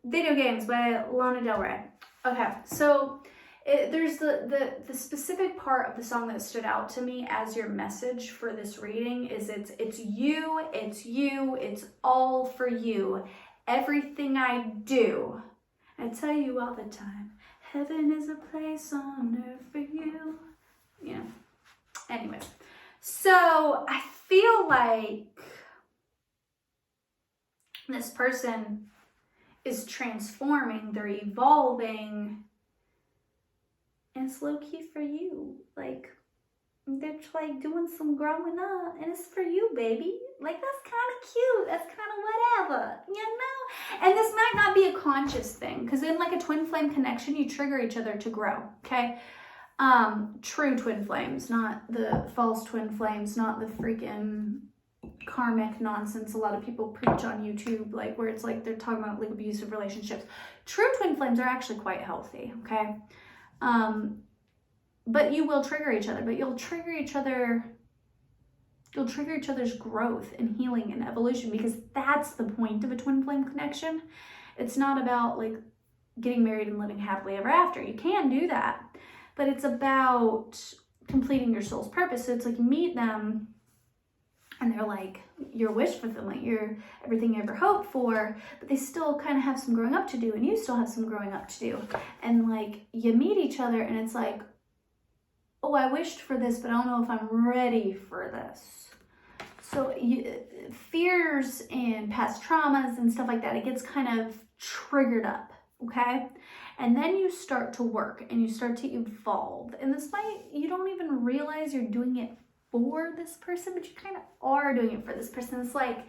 Video games by Lana Del Rey. Okay, so there's the specific part of the song that stood out to me as your message for this reading is it's you, it's all for you. Everything I do, I tell you all the time, heaven is a place on earth for you. You know, anyway. So I feel like this person is transforming, they're evolving, and it's low key for you. Like, they're like doing some growing up, and it's for you, baby. Like, that's kind of cute. That's kind of whatever, you know? And this might not be a conscious thing, because in like a twin flame connection, you trigger each other to grow, okay? True twin flames, not the false twin flames, not the freaking karmic nonsense a lot of people preach on YouTube, like where it's like they're talking about like abusive relationships. True twin flames are actually quite healthy, okay? But you will trigger each other, but you'll trigger each other's growth and healing and evolution, because that's the point of a twin flame connection. It's not about like getting married and living happily ever after. You can do that, but it's about completing your soul's purpose. So it's like you meet them and they're like your wish fulfillment, you're everything you ever hoped for, but they still kind of have some growing up to do, and you still have some growing up to do. And like you meet each other and it's like, oh, I wished for this, but I don't know if I'm ready for this. So fears and past traumas and stuff like that, it gets kind of triggered up, okay? And then you start to work and you start to evolve. And this might, you don't even realize you're doing it for this person, but you kind of are doing it for this person. It's like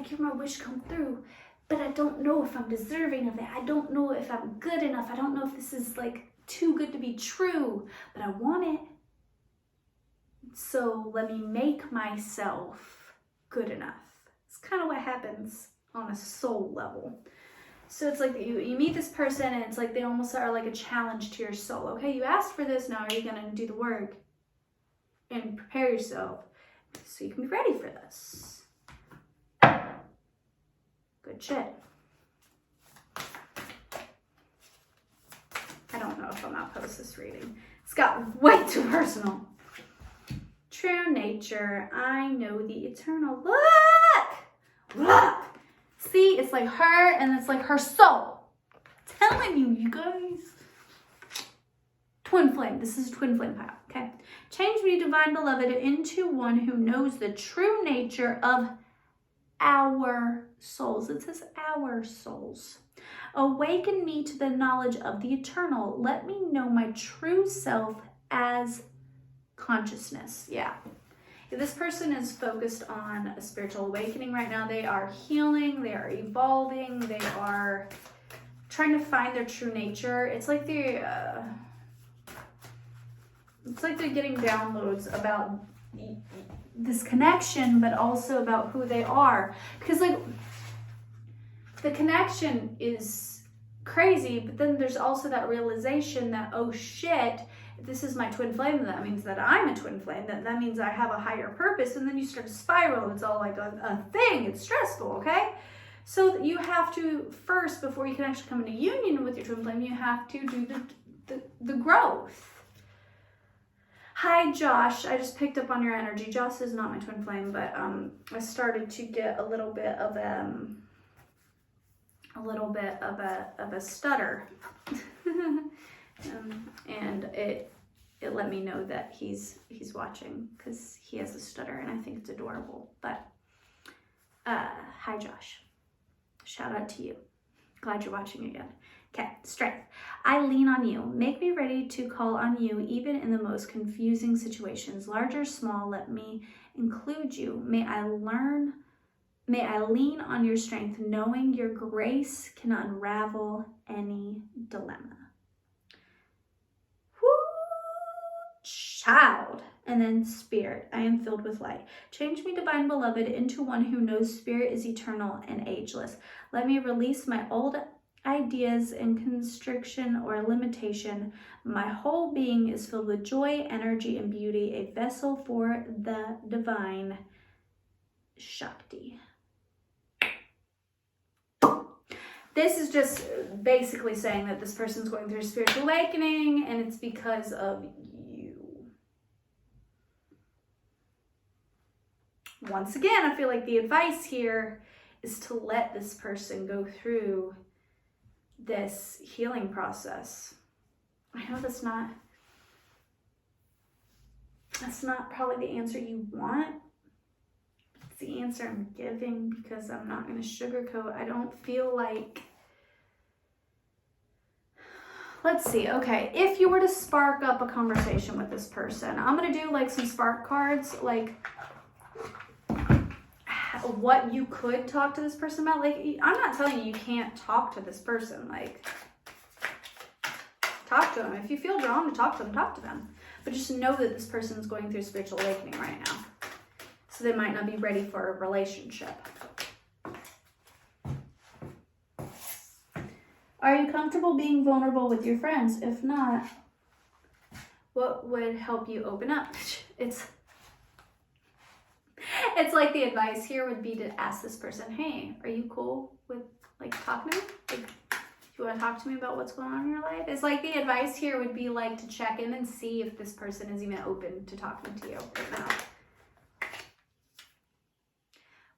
you're my wish come through, but I don't know if I'm deserving of it. I don't know if I'm good enough. I don't know if this is like too good to be true, but I want it. So let me make myself good enough. It's kind of what happens on a soul level. So it's like you meet this person and it's like they almost are like a challenge to your soul. Okay, you asked for this, now are you going to do the work and prepare yourself so you can be ready for this? Good shit. I don't know if I'll not post this reading. It's got way too personal. True nature, I know the eternal. Look! See, it's like her and it's like her soul. I'm telling you guys. Twin flame. This is a twin flame pile, okay? Change me, divine beloved, into one who knows the true nature of our souls. It says our souls. Awaken me to the knowledge of the eternal. Let me know my true self as consciousness. Yeah. If this person is focused on a spiritual awakening right now, they are healing, they are evolving, they are trying to find their true nature. It's like they're getting downloads about this connection, but also about who they are. Because like the connection is crazy, but then there's also that realization that, oh shit, this is my twin flame, that means that I'm a twin flame, that means I have a higher purpose, and then you start to spiral. It's all like a thing. It's stressful, okay? So you have to first, before you can actually come into union with your twin flame, you have to do the growth. Hi Josh, I just picked up on your energy. Josh is not my twin flame, but I started to get a little bit of a stutter. And it let me know that he's watching because he has a stutter and I think it's adorable. But hi Josh, shout out to you. Glad you're watching again. Okay, strength. I lean on you. Make me ready to call on you even in the most confusing situations, large or small. Let me include you. May I lean on your strength, knowing your grace can unravel any dilemma. Child, and then spirit. I am filled with light. Change me, divine beloved, into one who knows spirit is eternal and ageless. Let me release my old ideas and constriction or limitation. My whole being is filled with joy, energy, and beauty, a vessel for the divine Shakti. This is just basically saying that this person's going through a spiritual awakening and it's because of you. Once again, I feel like the advice here is to let this person go through this healing process. I know that's not probably the answer you want. It's the answer I'm giving because I'm not going to sugarcoat. I don't feel like... Let's see. Okay, if you were to spark up a conversation with this person, I'm going to do like some spark cards, like what you could talk to this person about. Like, I'm not telling you can't talk to this person. Like, talk to them. If you feel drawn to talk to them. But just know that this person is going through spiritual awakening right now. So they might not be ready for a relationship. Are you comfortable being vulnerable with your friends? If not, what would help you open up? It's like the advice here would be to ask this person, hey, are you cool with like talking to me? Like, you want to talk to me about what's going on in your life? It's like the advice here would be like to check in and see if this person is even open to talking to you right now.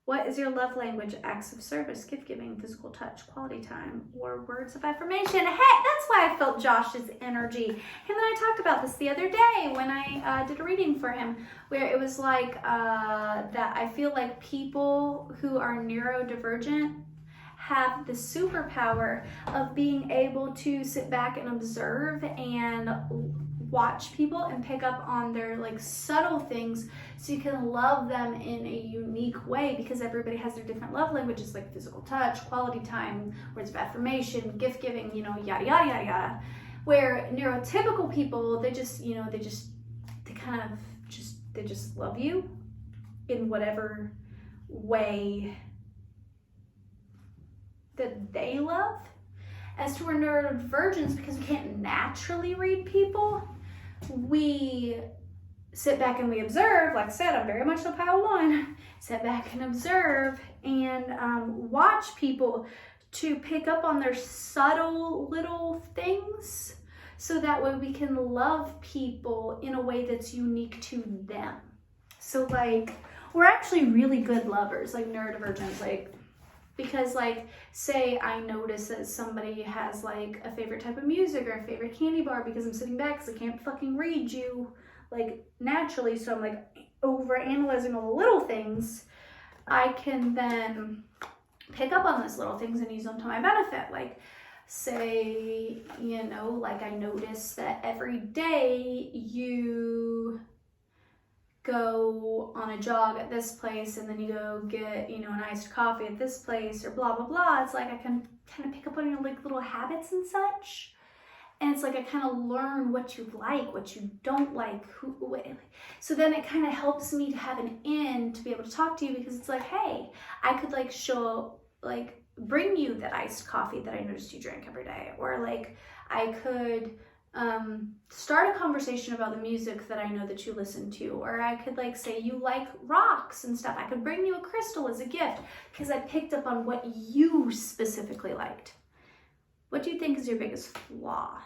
What is your love language? Acts of service, gift giving, physical touch, quality time, or words of affirmation? Hey, that's why I felt Josh's energy. Him and I talked about this the other day when I did a reading for him, where it was like that I feel like people who are neurodivergent have the superpower of being able to sit back and observe and watch people and pick up on their like subtle things, so you can love them in a unique way, because everybody has their different love languages, like physical touch, quality time, words of affirmation, gift giving, you know, yada yada yada yada. Where neurotypical people, they just love you in whatever way that they love. As to our neurodivergence, because we can't naturally read people, we sit back and we observe. Like I said, I'm very much a pile one. Sit back and observe and watch people to pick up on their subtle little things, so that way we can love people in a way that's unique to them. So like, we're actually really good lovers, like neurodivergents, like, because like, say I notice that somebody has like a favorite type of music or a favorite candy bar, because I'm sitting back because I can't fucking read you like naturally, so I'm like over analyzing all the little things, I can then pick up on those little things and use them to my benefit. Like, say, you know, like I notice that every day you go on a jog at this place and then you go get, you know, an iced coffee at this place, or blah blah blah. It's like I can kind of pick up on your like little habits and such, and it's like I kind of learn what you like, what you don't like, so then it kind of helps me to have an in to be able to talk to you, because it's like, hey, I could like bring you that iced coffee that I noticed you drink every day, or like I could start a conversation about the music that I know that you listen to, or I could like say you like rocks and stuff. I could bring you a crystal as a gift because I picked up on what you specifically liked. What do you think is your biggest flaw?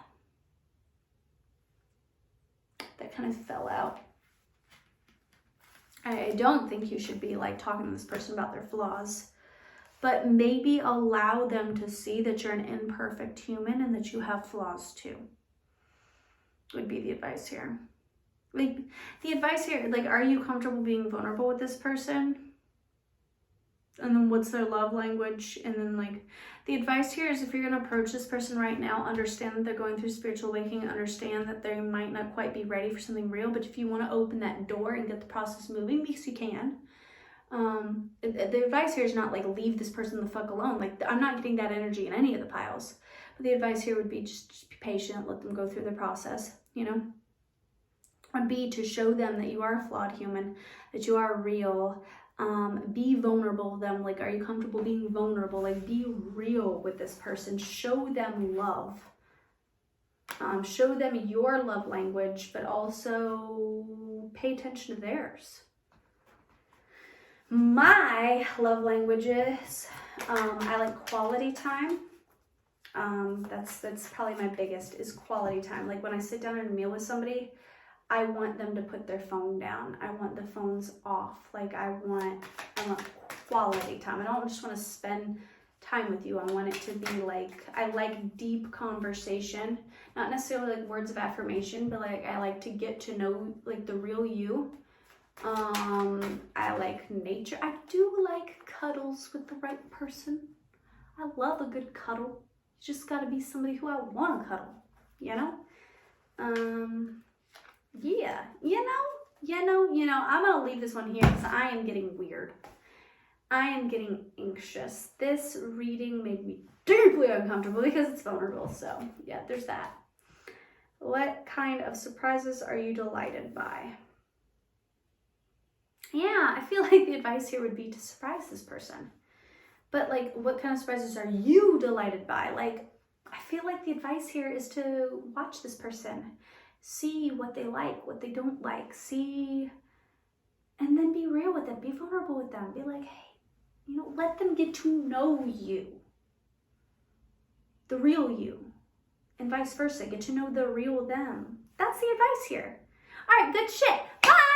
That kind of fell out. I don't think you should be like talking to this person about their flaws, but maybe allow them to see that you're an imperfect human and that you have flaws too. Would be the advice here. Like, the advice here, like, are you comfortable being vulnerable with this person? And then what's their love language? And then like, the advice here is, if you're gonna approach this person right now, understand that they're going through spiritual awakening, understand that they might not quite be ready for something real, but if you wanna open that door and get the process moving, because you can, the advice here is not like, leave this person the fuck alone. Like, I'm not getting that energy in any of the piles. But the advice here would be just be patient, let them go through the process, you know? Would be to show them that you are a flawed human, that you are real. Be vulnerable with them. Like, are you comfortable being vulnerable? Like, be real with this person. Show them love. Show them your love language, but also pay attention to theirs. My love languages, I like quality time. That's probably my biggest, is quality time. Like, when I sit down and a meal with somebody, I want them to put their phone down. I want the phones off. Like, I want quality time. I don't just want to spend time with you. I want it to be like, I like deep conversation, not necessarily like words of affirmation, but like, I like to get to know like the real you. I like nature. I do like cuddles with the right person. I love a good cuddle. It's just got to be somebody who I want to cuddle, you know? Yeah, I'm going to leave this one here because I am getting weird. I am getting anxious. This reading made me deeply uncomfortable because it's vulnerable. So yeah, there's that. What kind of surprises are you delighted by? Yeah, I feel like the advice here would be to surprise this person. But like, what kind of surprises are you delighted by? Like, I feel like the advice here is to watch this person. See what they like, what they don't like. See, and then be real with them. Be vulnerable with them. Be like, hey, you know, let them get to know you. The real you. And vice versa. Get to know the real them. That's the advice here. All right, good shit. Bye!